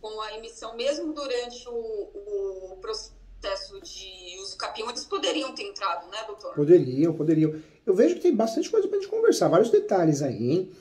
com a emissão, mesmo durante o processo de uso capião, eles poderiam ter entrado, né, doutor? Poderiam. Eu vejo que tem bastante coisa pra gente conversar, vários detalhes aí, hein?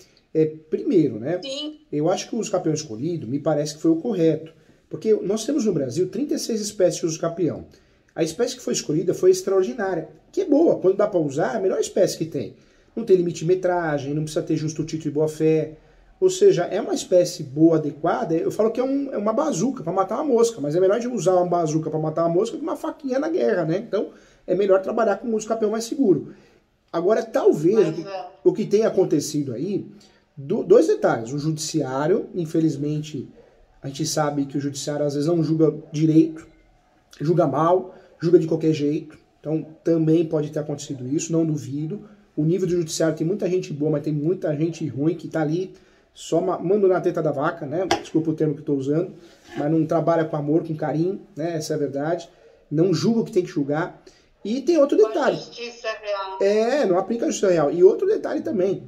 Primeiro, né? Sim. Eu acho que o uso capião escolhido me parece que foi o correto. Porque nós temos no Brasil 36 espécies de uso capião. A espécie que foi escolhida foi extraordinária, que é boa. Quando dá para usar, é a melhor espécie que tem. Não tem limite de metragem, não precisa ter justo título e boa fé. Ou seja, é uma espécie boa, adequada. Eu falo que é uma bazuca para matar uma mosca, mas é melhor de usar uma bazuca para matar uma mosca que uma faquinha na guerra, né? Então é melhor trabalhar com o uso capião mais seguro. Agora, talvez o que tenha acontecido aí, dois detalhes. O judiciário, infelizmente, a gente sabe que o judiciário às vezes não julga direito, julga mal, julga de qualquer jeito. Então também pode ter acontecido isso, não duvido. O nível do judiciário tem muita gente boa, mas tem muita gente ruim que tá ali só manda na teta da vaca, né? Desculpa o termo que eu estou usando, mas não trabalha com amor, com carinho, né? Essa é a verdade. Não julga o que tem que julgar. E tem outro detalhe. A justiça real. Não aplica a justiça real. E outro detalhe também.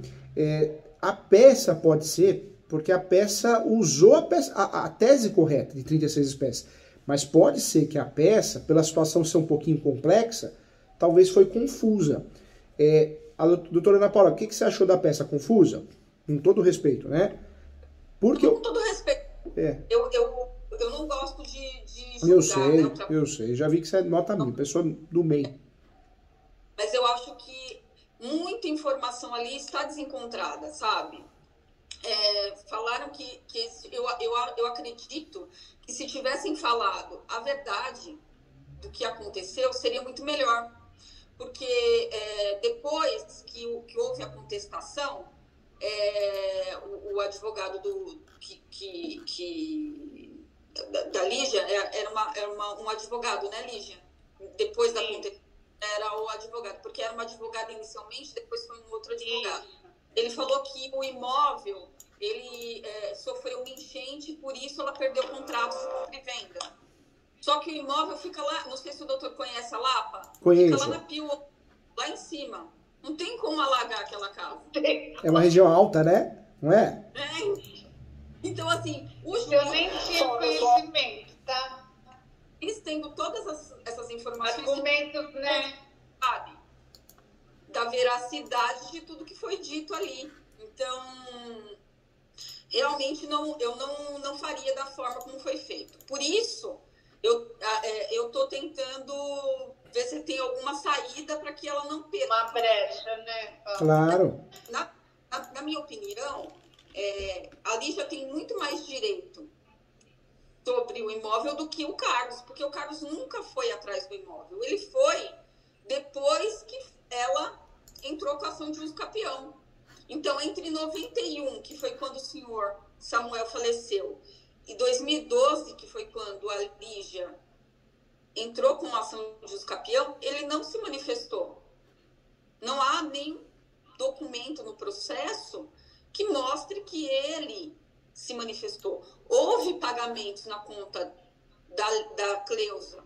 A peça pode ser, porque a peça usou a tese correta de 36 espécies. Mas pode ser que a peça, pela situação ser um pouquinho complexa, talvez foi confusa. A doutora Ana Paula, o que você achou da peça confusa? Com todo respeito, né? Porque com todo respeito. Eu não gosto de julgar. Eu sei. Já vi que você é nota 1000, pessoa do meio. Mas eu acho que muita informação ali está desencontrada, sabe? Falaram que eu acredito que se tivessem falado a verdade do que aconteceu, seria muito melhor. Porque depois que houve a contestação, o advogado da Lígia era um advogado, né, Lígia? Depois da contestação era o advogado, porque era uma advogada inicialmente, depois foi um outro advogado. Ele falou que o imóvel sofreu uma enchente, por isso ela perdeu o contrato de compra e venda. Só que o imóvel fica lá, não sei se o doutor conhece a Lapa, Conheço. Fica lá na Pio, lá em cima. Não tem como alagar aquela casa. É uma região alta, né? Não é? Então, assim, eu nem tinha conhecimento, tá? Eles tendo todas essas informações... Argumentos, né? Sabe? Da veracidade de tudo que foi dito ali. Então, realmente eu não faria da forma como foi feito. Por isso, eu tô tentando ver se tem alguma saída para que ela não perca. Uma brecha, né? Claro. Na minha opinião, a Lígia tem muito mais direito sobre o imóvel do que o Carlos, porque o Carlos nunca foi atrás do imóvel. Ele foi depois que ela entrou com a ação de uso capião. Então, entre 91, que foi quando o senhor Samuel faleceu, e 2012, que foi quando a Lígia entrou com a ação de uso capião, ele não se manifestou. Não há nem documento no processo que mostre que ele se manifestou. Houve pagamentos na conta da Cleusa.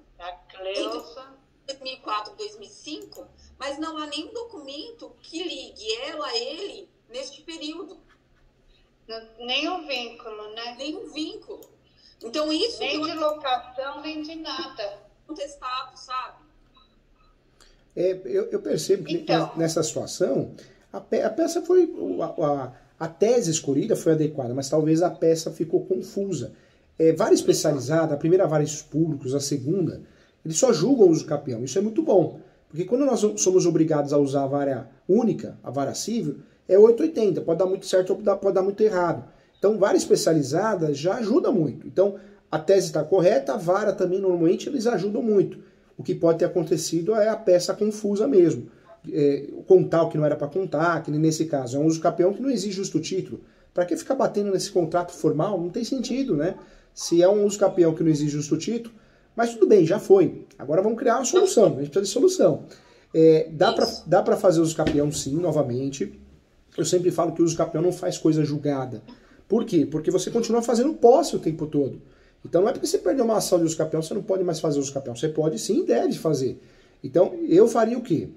Entre 2004 e 2005, mas não há nenhum documento que ligue ela a ele neste período. Nenhum vínculo, né? Nenhum vínculo. Então, isso... Nem de locação, nem de nada. Contestado, sabe? Eu percebo que nessa situação, a peça foi... A tese escolhida foi adequada, mas talvez a peça ficou confusa. Vara especializada, a primeira vara públicos, a segunda, eles só julgam o uso capião. Isso é muito bom. Porque quando nós somos obrigados a usar a vara única, a vara civil, é 880. Pode dar muito certo ou pode dar muito errado. Então, vara especializada já ajuda muito. Então, a tese está correta, a vara também, normalmente, eles ajudam muito. O que pode ter acontecido é a peça confusa mesmo. Contar o que não era para contar, que nesse caso é um uso capião que não exige justo título. Para que ficar batendo nesse contrato formal? Não tem sentido, né? Se é um uso capião que não exige justo título, mas tudo bem, já foi. Agora vamos criar uma solução, a gente precisa de solução. Dá para fazer uso capião sim, novamente. Eu sempre falo que o uso capião não faz coisa julgada. Por quê? Porque você continua fazendo posse o tempo todo. Então não é porque você perdeu uma ação de uso capião, você não pode mais fazer uso capião. Você pode sim e deve fazer. Então eu faria o quê?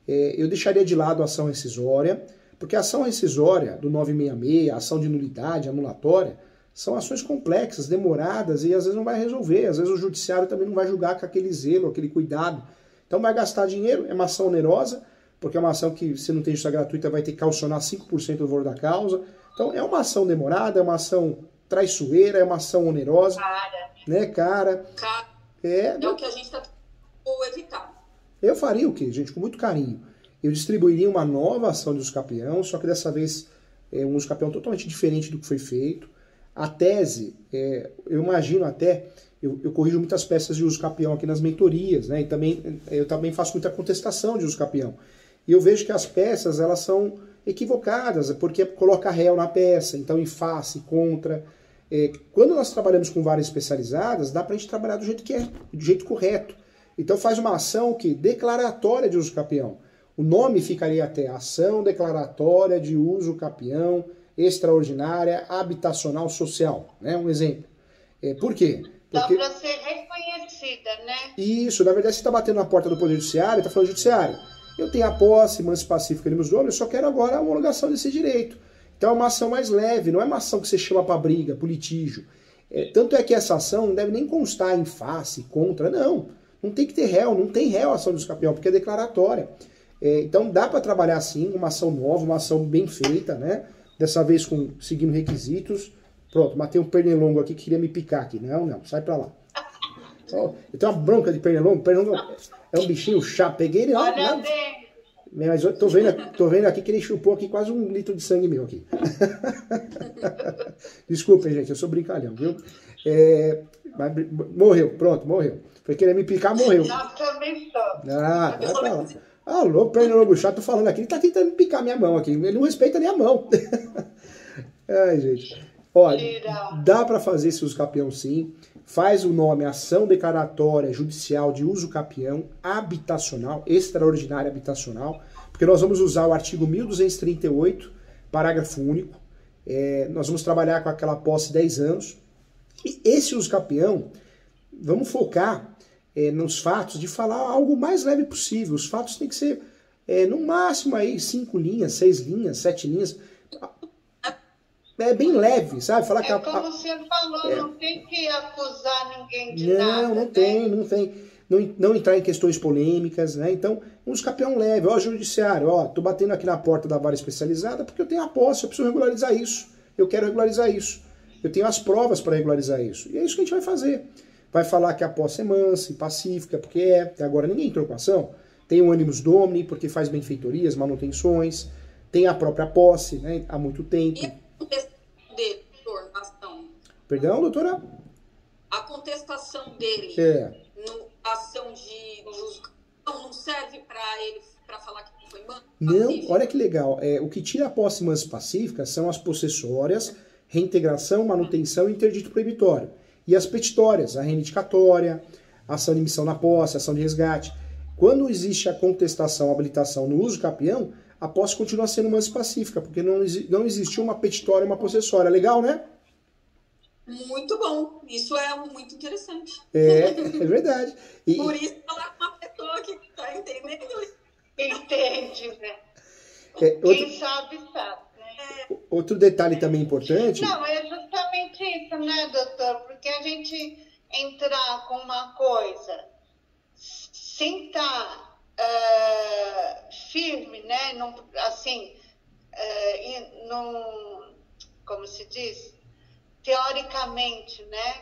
Eu deixaria de lado a ação rescisória, porque a ação rescisória do 966, a ação de nulidade, anulatória, São ações complexas, demoradas e às vezes não vai resolver. Às vezes o judiciário também não vai julgar com aquele zelo, aquele cuidado. Então vai gastar dinheiro, é uma ação onerosa, porque é uma ação que, se não tem justiça gratuita, vai ter que calcionar 5% do valor da causa. Então é uma ação demorada, é uma ação traiçoeira, é uma ação onerosa. Né, cara? É o que a gente está tentando evitar. Eu faria o quê, gente? Com muito carinho. Eu distribuiria uma nova ação de usucapião, só que dessa vez é um usucapião totalmente diferente do que foi feito. A tese, eu imagino até, eu corrijo muitas peças de usucapião aqui nas mentorias, né? E eu também faço muita contestação de usucapião. E eu vejo que as peças, elas são equivocadas, porque coloca réu na peça, então em face, contra. Quando nós trabalhamos com varas especializadas, dá pra gente trabalhar do jeito que é, do jeito correto. Então faz uma ação que declaratória de usucapião. O nome ficaria até ação declaratória de usucapião extraordinária habitacional social, né? Um exemplo. Por quê? Porque... Dá para ser reconhecida, né? Isso, na verdade você está batendo na porta do Poder Judiciário, está falando judiciário. Eu tenho a posse, manso pacífica e nome, eu só quero agora a homologação desse direito. Então é uma ação mais leve, não é uma ação que você chama para briga, para litígio. Tanto é que essa ação não deve nem constar em face, contra, não. Não tem que ter réu, não tem réu a ação do usucapião, porque é declaratória. Então dá para trabalhar assim, uma ação nova, uma ação bem feita, né? Dessa vez seguindo requisitos. Pronto, matei um pernilongo aqui que queria me picar aqui. Não, sai pra lá. Eu tenho uma bronca de pernilongo. Pernilongo é um bichinho chato. Peguei ele lá. Mas eu tô vendo aqui que ele chupou aqui quase 1 litro de sangue meu aqui. Desculpem, gente, eu sou brincalhão, viu? Mas morreu, pronto, morreu. Foi querer me picar, morreu. Nós também somos. Vai pra lá. Alô, pernilongo chato, tô falando aqui. Ele tá tentando picar minha mão aqui. Ele não respeita nem a mão. Ai, gente. Olha, dá para fazer esse usucapião sim. Faz o nome Ação Declaratória Judicial de Usucapião Habitacional, Extraordinária Habitacional, porque nós vamos usar o artigo 1238, parágrafo único. Nós vamos trabalhar com aquela posse 10 anos. E esse usucapião, vamos focar nos fatos de falar algo mais leve possível. Os fatos têm que ser, no máximo, aí 5 linhas, 6 linhas, 7 linhas. Bem leve, sabe? Falar como você falou, não tem que acusar ninguém de nada. Não tem. Não entrar em questões polêmicas, né? Então, um usucapião leve. Judiciário, tô batendo aqui na porta da vara especializada porque eu tenho a posse, eu preciso regularizar isso. Eu quero regularizar isso. Eu tenho as provas para regularizar isso. E é isso que a gente vai fazer. Vai falar que a posse é mansa e pacífica, porque até agora ninguém entrou com ação. Tem o animus domini, porque faz benfeitorias, manutenções. Tem a própria posse, né? Há muito tempo. E a contestação dele, doutor, na ação? Perdão, doutora? A contestação dele na ação de uso não serve para ele para falar que não foi manso? Não, olha que legal. O que tira a posse mansa e pacífica são as possessórias, reintegração, manutenção e interdito proibitório. E as petitórias, a reivindicatória, a ação de emissão na posse, a ação de resgate. Quando existe a contestação, a habilitação no usucapião, a posse continua sendo mansa e pacífica, porque não existiu uma petitória e uma possessória. Legal, né? Muito bom. Isso é muito interessante. É verdade. Por isso, falar com uma pessoa que está entendendo isso. Entende, né? Quem sabe, sabe. Outro detalhe também importante... Não, é justamente isso, né, doutor? Porque a gente entrar com uma coisa sem estar firme, né? Como se diz? Teoricamente, né?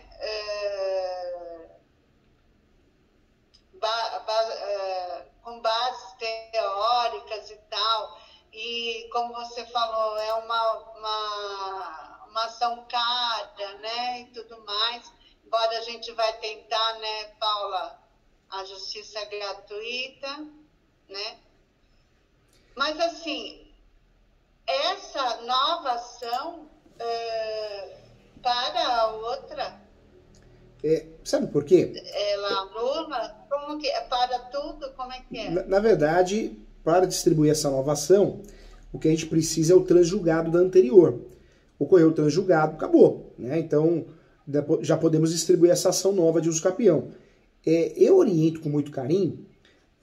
Com bases teóricas e tal... E, como você falou, é uma ação cara, né, e tudo mais. Embora a gente vai tentar, né, Paula, a justiça gratuita, né? Mas, assim, essa nova ação para a outra... sabe por quê? Ela anula? Como que é? Para tudo? Como é que é? Na verdade... Para distribuir essa nova ação, o que a gente precisa é o transjulgado da anterior. Ocorreu o transjulgado, acabou. Né? Então, já podemos distribuir essa ação nova de usucapião. Eu oriento com muito carinho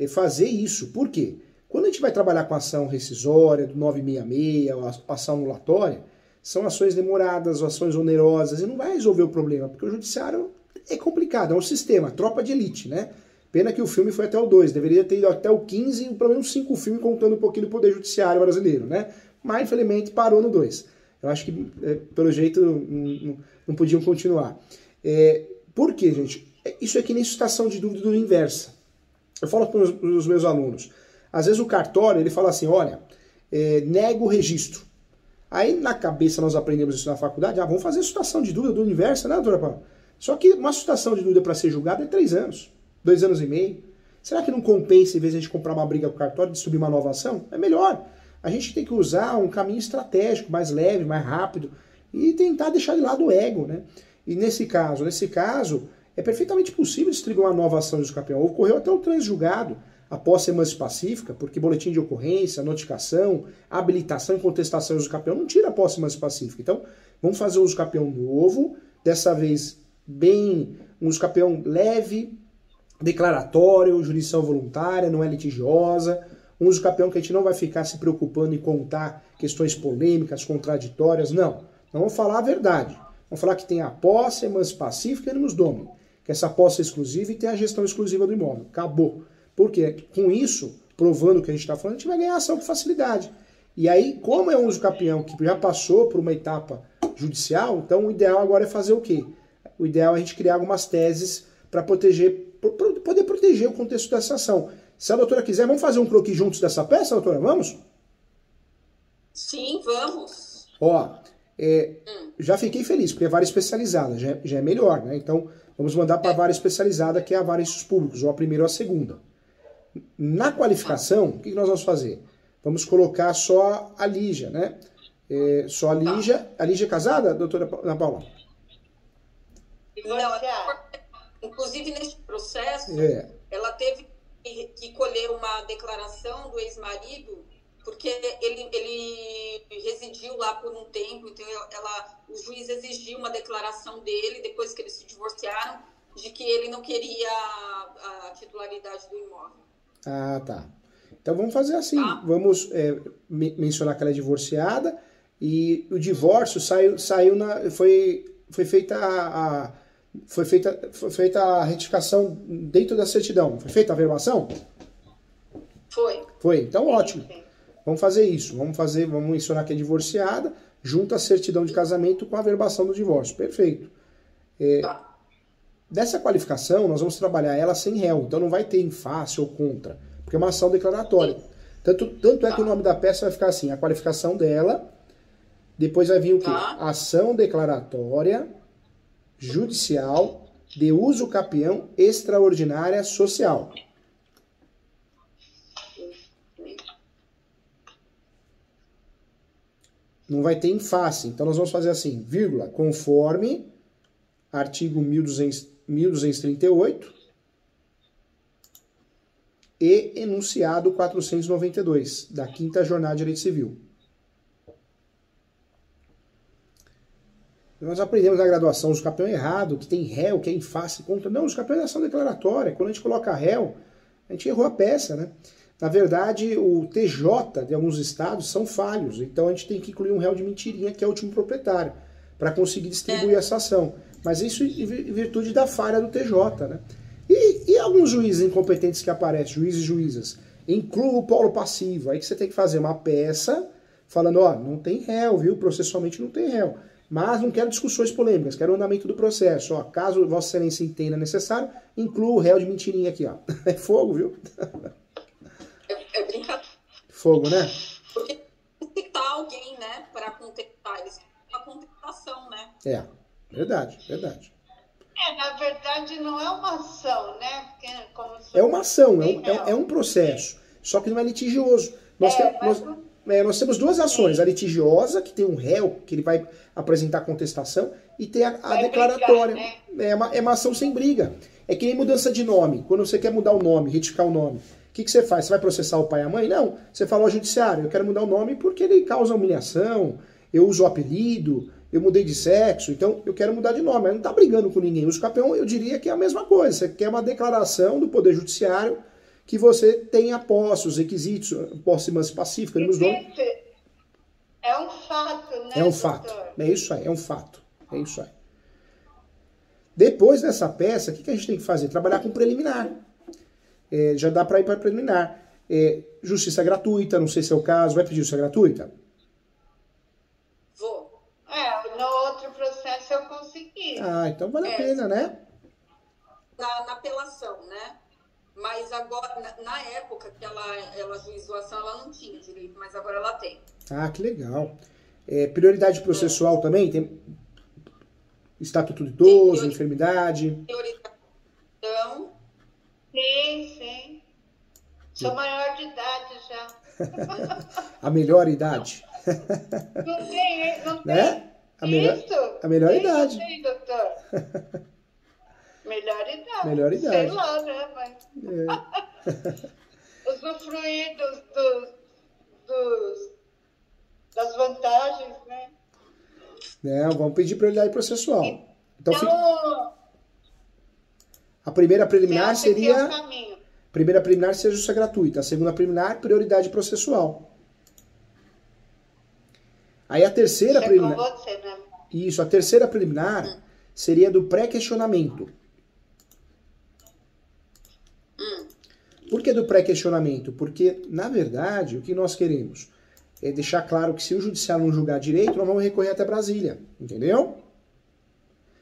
fazer isso. Por quê? Quando a gente vai trabalhar com a ação rescisória, do 966, a ação anulatória, são ações demoradas, ações onerosas, e não vai resolver o problema, porque o judiciário é complicado, é um sistema, tropa de elite, né? Pena que o filme foi até o 2, deveria ter ido até o 15 e pelo menos 5 filmes contando um pouquinho do poder judiciário brasileiro, né? Mas infelizmente parou no 2. Eu acho que, pelo jeito, não podiam continuar. Por quê, gente? Isso é que nem suscitação de dúvida inversa. Eu falo para os meus alunos. Às vezes o cartório, ele fala assim, olha, nega o registro. Aí na cabeça nós aprendemos isso na faculdade, vamos fazer suscitação de dúvida do inverso, né, doutora Paula? Só que uma suscitação de dúvida para ser julgada é 3 anos, 2 anos e meio. Será que não compensa, em vez de a gente comprar uma briga com o cartório, de subir uma nova ação? É melhor. A gente tem que usar um caminho estratégico, mais leve, mais rápido, e tentar deixar de lado o ego, né? E nesse caso, é perfeitamente possível distribuir uma nova ação de usucapião. Ocorreu até o transjulgado, após ser mais pacífica, porque boletim de ocorrência, notificação, habilitação e contestação de usucapião não tira a posse mais pacífica. Então, vamos fazer um usucapião novo, dessa vez bem, um usucapião leve, declaratório, jurisdição voluntária, não é litigiosa, um usucapião que a gente não vai ficar se preocupando em contar questões polêmicas, contraditórias, não. Nós vamos falar a verdade. Vamos falar que tem a posse, a emanci pacífica e animus domini, que essa posse é exclusiva e tem a gestão exclusiva do imóvel. Acabou. Porque com isso, provando o que a gente está falando, a gente vai ganhar ação com facilidade. E aí, como é um usucapião que já passou por uma etapa judicial, então o ideal agora é fazer o quê? O ideal é a gente criar algumas teses para poder proteger o contexto dessa ação. Se a doutora quiser, vamos fazer um croquis juntos dessa peça, doutora? Vamos? Sim, vamos. Ó, já fiquei feliz, porque é vara especializada, já é melhor, né? Então, vamos mandar para a vara especializada, que é a vara em públicos, ou a primeira ou a segunda. Na qualificação, o que nós vamos fazer? Vamos colocar só a Lígia, né? Só a Lígia. A Lígia é casada, doutora Ana Paula? Não, inclusive, nesse processo, ela teve que colher uma declaração do ex-marido, porque ele residiu lá por um tempo, então o juiz exigiu uma declaração dele, depois que eles se divorciaram, de que ele não queria a titularidade do imóvel. Ah, tá. Então vamos fazer assim, vamos mencionar que ela é divorciada, e o divórcio foi feita a retificação dentro da certidão. Foi feita a averbação? Foi, então ótimo. Vamos fazer isso. Vamos mencionar que é divorciada, junto à certidão de casamento com a averbação do divórcio. Perfeito. Dessa qualificação, nós vamos trabalhar ela sem réu, então não vai ter em face ou contra, porque é uma ação declaratória. Tanto é que o nome da peça vai ficar assim, a qualificação dela, depois vai vir o quê? Ação declaratória, judicial, de uso capião, extraordinária, social. Não vai ter em face, então nós vamos fazer assim, vírgula, conforme artigo 1238 e enunciado 492 da 5ª Jornada de Direito Civil. Nós aprendemos na graduação, os capião errado, que tem réu, que é em face, contra. Não, os capiões é ação declaratória. Quando a gente coloca réu, a gente errou a peça, né? Na verdade, o TJ de alguns estados são falhos, então a gente tem que incluir um réu de mentirinha, que é o último proprietário, para conseguir distribuir essa ação. Mas isso em virtude da falha do TJ, né? E alguns juízes incompetentes que aparecem, juízes e juízas, incluam o polo passivo. Aí que você tem que fazer uma peça falando, ó, não tem réu, viu? Processualmente não tem réu. Mas não quero discussões polêmicas, quero o andamento do processo. Ó, caso Vossa Excelência entenda necessário, inclua o réu de mentirinha aqui, ó. É fogo, viu? É brincadeira. Fogo, né? Porque citar alguém, né, para contestar. Eles têm uma contestação, né? Verdade. Na verdade, não é uma ação, né? Porque, é uma ação, é um processo. Só que não é litigioso. Nós temos duas ações. A litigiosa, que tem um réu, que ele vai apresentar contestação, e tem a declaratória. Brigar, né? É uma ação sem briga. É que nem mudança de nome. Quando você quer mudar o nome, retificar o nome, o que você faz? Você vai processar o pai e a mãe? Não. Você fala ao judiciário, eu quero mudar o nome porque ele causa humilhação, eu uso o apelido, eu mudei de sexo, então eu quero mudar de nome. Mas não está brigando com ninguém. O usucapião, eu diria que é a mesma coisa. Você quer uma declaração do Poder Judiciário que você tenha posse, os requisitos, posse pacífica, nos nomes. É um fato, né, É um fato. doutor? É isso aí, é um fato. É isso aí. Depois dessa peça, o que a gente tem que fazer? Trabalhar com preliminar. Já dá para ir para preliminar. Justiça gratuita, não sei se é o caso. Vai pedir justiça gratuita? Vou. No outro processo eu consegui. Ah, então vale a pena, né? Na apelação, né? Mas agora, na época que ela ajuizou a ação, ela não tinha direito, mas agora ela tem. Ah, que legal. Prioridade processual também? Tem estatuto de idoso, enfermidade? Priorização. Sim. Sou maior de idade já. A melhor idade. Não tem. Né? A melhor idade. Não tem, doutor. Melhor idade. Melhor idade. Sei lá, né? Mas usufruir das vantagens, né? Não, vamos pedir prioridade processual. Então, Então a primeira preliminar você acha que é seria... o caminho. Primeira preliminar seria justiça gratuita. A segunda preliminar, prioridade processual. Aí a terceira preliminar... Com você, né? Isso, a terceira preliminar seria do pré-questionamento. Por que do pré-questionamento? Porque, na verdade, o que nós queremos é deixar claro que se o judiciário não julgar direito, nós vamos recorrer até Brasília. Entendeu?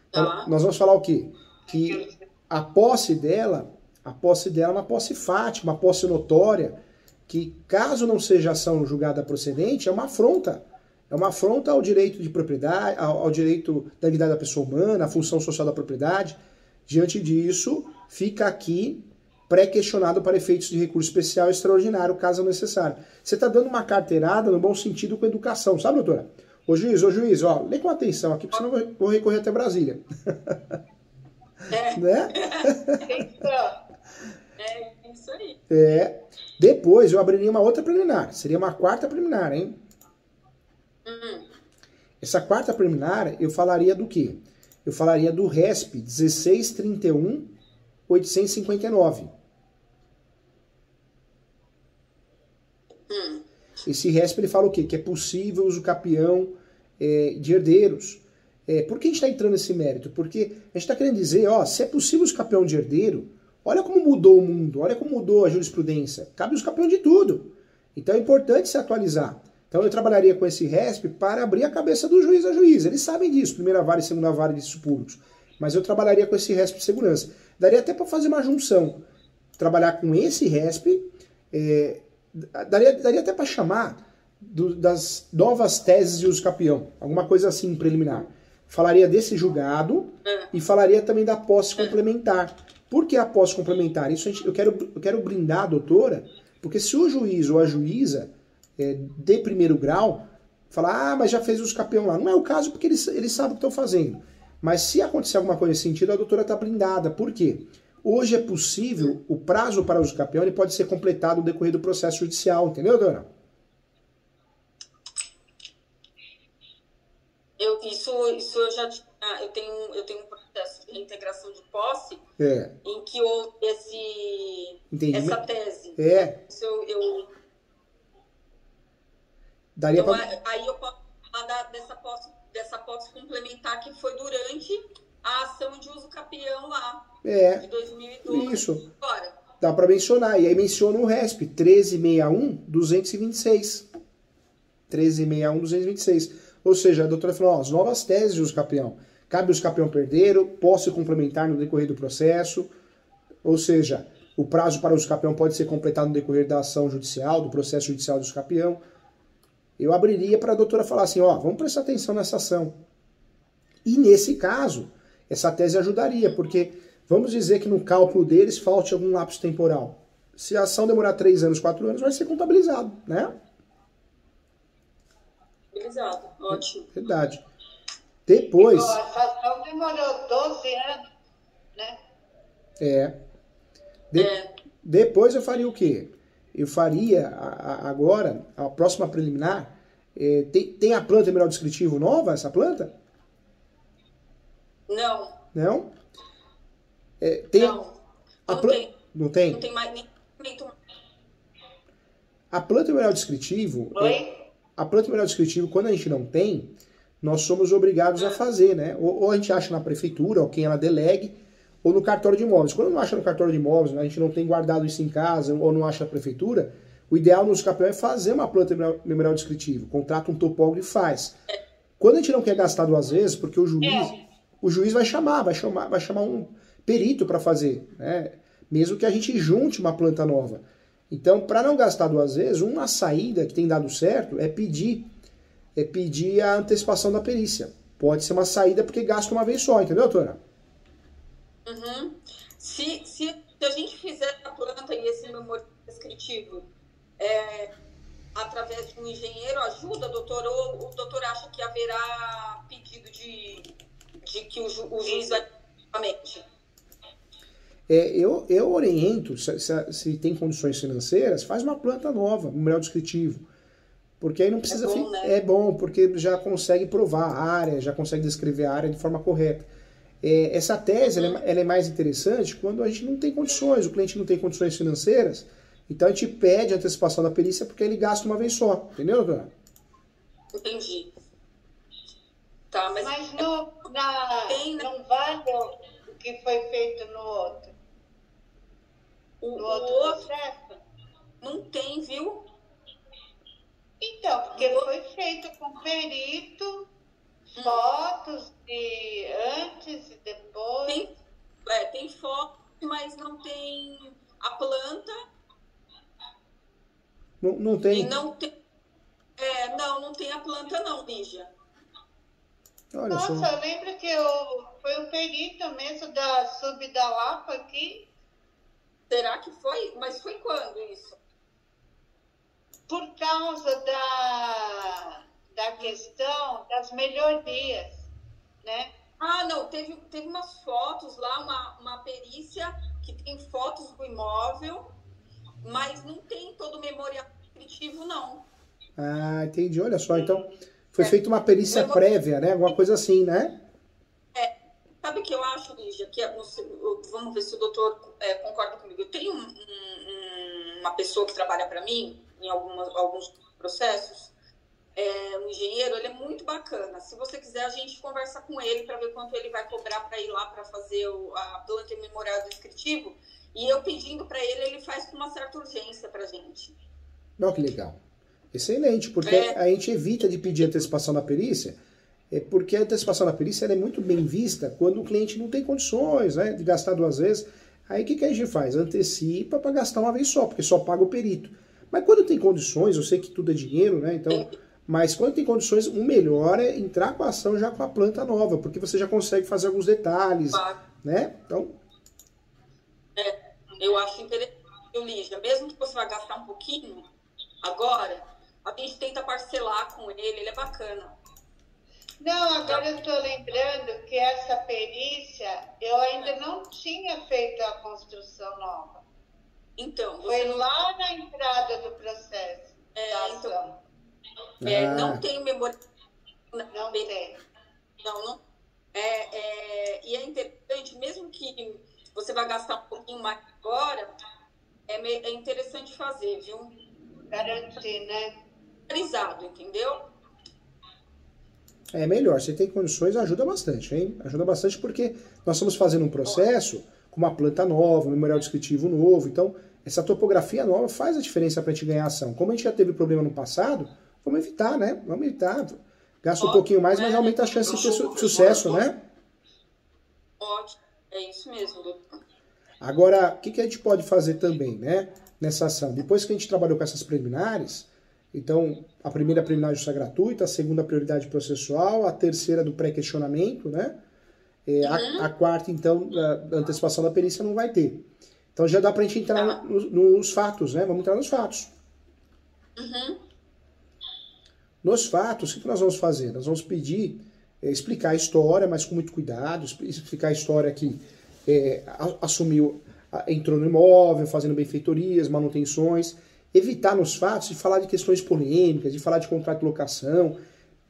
Então, nós vamos falar o quê? Que a posse dela é uma posse fática, uma posse notória, que caso não seja ação julgada procedente, é uma afronta. É uma afronta ao direito de propriedade, ao direito da dignidade da pessoa humana, à função social da propriedade. Diante disso, fica aqui pré-questionado para efeitos de recurso especial e extraordinário, caso necessário. Você está dando uma carteirada no bom sentido com educação, sabe, doutora? Ô juiz, ó, lê com atenção aqui, porque senão eu vou recorrer até Brasília. Né? É isso aí. Depois eu abriria uma outra preliminar. Seria uma quarta preliminar, hein? Essa quarta preliminar, eu falaria do quê? Eu falaria do RESP 1631-859. Esse RESP ele fala o quê? Que é possível o uso capião de herdeiros. Por que a gente está entrando nesse mérito? Porque a gente está querendo dizer, ó, se é possível o uso capião de herdeiro, olha como mudou o mundo, olha como mudou a jurisprudência. Cabe o uso capião de tudo. Então é importante se atualizar. Então eu trabalharia com esse RESP para abrir a cabeça do juiz a juíza. Eles sabem disso, primeira vara e segunda vara de direitos públicos. Mas eu trabalharia com esse RESP de segurança. Daria até para fazer uma junção. Trabalhar com esse RESP, daria até para chamar das novas teses de uso capião. Alguma coisa assim preliminar. Falaria desse julgado e falaria também da posse complementar. Por que a posse complementar? Isso eu quero brindar a doutora, porque se o juiz ou a juíza de primeiro grau falar, mas já fez uso capião lá. Não é o caso porque eles sabem o que estão fazendo. Mas se acontecer alguma coisa nesse sentido, a doutora está blindada. Por quê? Hoje é possível, o prazo para uso capião ele pode ser completado no decorrer do processo judicial. Entendeu, doutora? Isso eu já tinha. Eu tenho um processo de reintegração de posse em que houve essa tese. Isso Daria então, pra... aí eu posso falar dessa posse complementar que foi durante a ação de uso capião lá, de 2012. Isso. Agora. Dá para mencionar. E aí menciona o RESP 1361-226. 1361-226. Ou seja, a doutora falou, as novas teses de uso capião. Cabe o uso capião perdeiro, posse complementar no decorrer do processo. Ou seja, o prazo para o uso capião pode ser completado no decorrer da ação judicial, do processo judicial do uso capião. Eu abriria para a doutora falar assim, ó, vamos prestar atenção nessa ação. E nesse caso, essa tese ajudaria, porque vamos dizer que no cálculo deles falte algum lapso temporal. Se a ação demorar 3 anos, 4 anos, vai ser contabilizado, né? Contabilizado, ótimo. Verdade. Depois... Essa ação demorou 12 anos, né? Depois eu faria o quê? Eu faria agora, a próxima preliminar, tem a planta mineral descritivo nova, essa planta? Não. Não? Não. Não tem? Não tem mais nem. A planta mineral descritivo... Oi? a planta memorial descritiva, quando a gente não tem, nós somos obrigados a fazer, né? Ou a gente acha na prefeitura, ou quem ela delegue, ou no cartório de imóveis. Quando não acha no cartório de imóveis, né, a gente não tem guardado isso em casa, ou não acha na prefeitura, o ideal nos campeão é fazer uma planta memorial descritiva. Contrata um topógrafo e faz. Quando a gente não quer gastar 2 vezes, porque o juiz vai chamar um perito para fazer, né? Mesmo que a gente junte uma planta nova. Então, para não gastar 2 vezes, uma saída que tem dado certo é pedir a antecipação da perícia. Pode ser uma saída porque gasta uma vez só, entendeu, doutora? Uhum. Se a gente fizer a planta e esse memorial descritivo através de um engenheiro, ajuda, doutor? Ou o doutor acha que haverá pedido de que o juiz vai novamente? Eu oriento, se tem condições financeiras, faz uma planta nova, memorial descritivo. Porque aí não precisa... né? É bom, porque já consegue provar a área, já consegue descrever a área de forma correta. Essa tese ela é mais interessante quando a gente não tem condições, o cliente não tem condições financeiras, então a gente pede a antecipação da perícia porque ele gasta uma vez só. Entendeu, doutora? Entendi. Tá, mas não vale o que foi feito no outro? O outro processo? Não tem, viu? Então, porque foi feito com perito, fotos de antes e depois. Tem foto, mas não tem a planta. Não tem. E não tem. Não tem a planta não, Lígia. Olha Nossa, só. eu lembro que foi um perito mesmo da Sub da Lapa aqui. Será que foi? Mas foi quando isso? Por causa da questão das melhorias, né? Ah, não, teve umas fotos lá, uma perícia que tem fotos do imóvel, mas não tem todo o memorial descritivo, não. Ah, entendi. Olha só, então foi feita uma perícia prévia, né? Alguma coisa assim, né? Sabe o que eu acho, Lígia? Vamos ver se o doutor concorda comigo. Eu tenho uma pessoa que trabalha para mim em alguns processos, um engenheiro, ele é muito bacana. Se você quiser, a gente conversa com ele para ver quanto ele vai cobrar para ir lá para fazer a planta e memorial descritivo. E eu pedindo para ele faz com uma certa urgência para a gente. Não, que legal. Excelente, porque a gente evita de pedir antecipação da perícia, porque a antecipação da perícia ela é muito bem vista quando o cliente não tem condições, né, de gastar 2 vezes. Aí o que a gente faz? Antecipa para gastar uma vez só, porque só paga o perito. Mas quando tem condições, eu sei que tudo é dinheiro, né? Então, mas quando tem condições, o melhor é entrar com a ação já com a planta nova, porque você já consegue fazer alguns detalhes, né? Então... eu acho interessante, Lígia, mesmo que você vai gastar um pouquinho, agora, a gente tenta parcelar com ele é bacana. Não, agora eu estou lembrando que essa perícia, eu ainda não tinha feito a construção nova. Então, foi lá na entrada do processo da ação. Não tem memória. Não tem. Não. E é interessante, mesmo que você vai gastar um pouquinho mais agora, é interessante fazer, viu? Garantir, né? Entendeu? É melhor, você tem condições, ajuda bastante, hein? Ajuda bastante porque nós estamos fazendo um processo com uma planta nova, um memorial descritivo novo, então essa topografia nova faz a diferença para a gente ganhar ação. Como a gente já teve problema no passado, vamos evitar, né? Vamos evitar. Gasta um pouquinho mais, mas aumenta a chance de ter sucesso, né? Ótimo, é isso mesmo, doutor. Agora, o que a gente pode fazer também, né? Nessa ação? Depois que a gente trabalhou com essas preliminares, então, a primeira preliminar de justiça gratuita, a segunda prioridade processual, a terceira do pré-questionamento, né? A quarta, então, da antecipação da perícia não vai ter. Então já dá pra gente entrar nos fatos, né? Vamos entrar nos fatos. Nos fatos, o que nós vamos fazer? Nós vamos pedir, explicar a história, mas com muito cuidado, explicar a história que assumiu, entrou no imóvel, fazendo benfeitorias, manutenções, evitar nos fatos de falar de questões polêmicas, de falar de contrato de locação.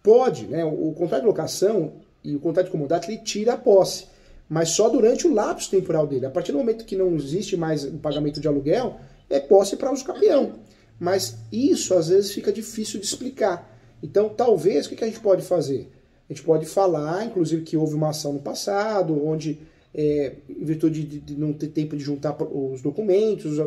Pode, né? O contrato de locação e o contrato de comodato, ele tira a posse, mas só durante o lapso temporal dele. A partir do momento que não existe mais o pagamento de aluguel, é posse para uso capião. Mas isso, às vezes, fica difícil de explicar. Então, talvez, o que a gente pode fazer? A gente pode falar, inclusive, que houve uma ação no passado, onde, em virtude de não ter tempo de juntar os documentos,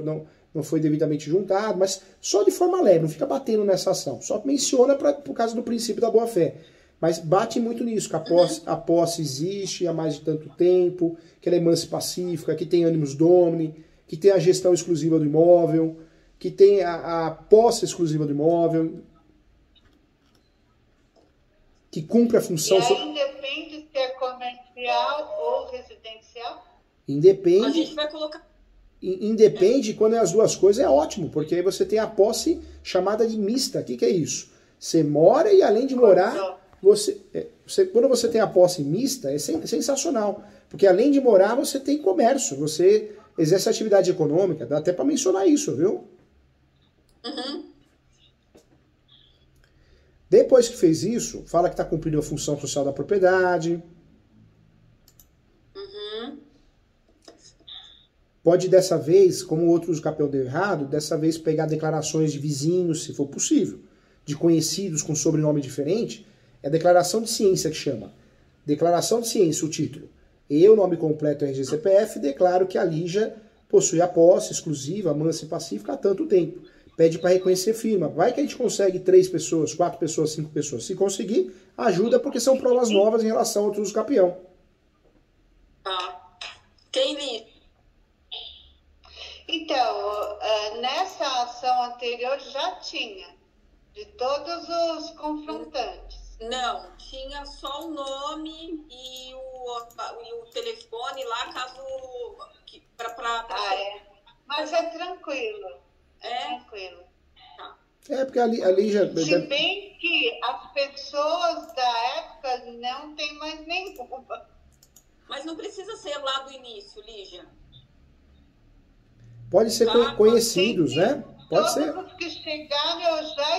não foi devidamente juntado, mas só de forma leve, não fica batendo nessa ação. Só menciona por causa do princípio da boa-fé. Mas bate muito nisso, que a posse existe há mais de tanto tempo, que ela é mansa e pacífica, que tem animus domini, que tem a gestão exclusiva do imóvel, que tem a posse exclusiva do imóvel, que cumpre a função... E aí independe se é comercial ou residencial? Independe... A gente vai colocar... Independe, quando é as duas coisas, é ótimo, porque aí você tem a posse chamada de mista. O que é isso? Você mora e além de morar, quando você tem a posse mista, é sensacional. Porque além de morar, você tem comércio, você exerce atividade econômica, dá até para mencionar isso, viu? Uhum. Depois que fez isso, fala que está cumprindo a função social da propriedade. Uhum. Pode dessa vez, como o outro campeão deu errado, dessa vez pegar declarações de vizinhos, se for possível, de conhecidos com sobrenome diferente. É a declaração de ciência que chama. Declaração de ciência, o título. Eu, nome completo RG CPF, declaro que a Lígia possui a posse exclusiva, mansa e pacífica há tanto tempo. Pede para reconhecer firma. Vai que a gente consegue 3 pessoas, 4 pessoas, 5 pessoas. Se conseguir, ajuda porque são provas novas em relação ao uso campeão. Tá. Quem li? Então, nessa ação anterior já tinha, de todos os confrontantes. Não, tinha só o nome e o telefone lá, caso... Mas é tranquilo. É? Tranquilo. Tá. Porque ali já... Se bem que as pessoas da época não tem mais nenhuma. Mas não precisa ser lá do início, Lígia. Pode ser conhecidos, né? Pode ser. Todos os que chegaram eu já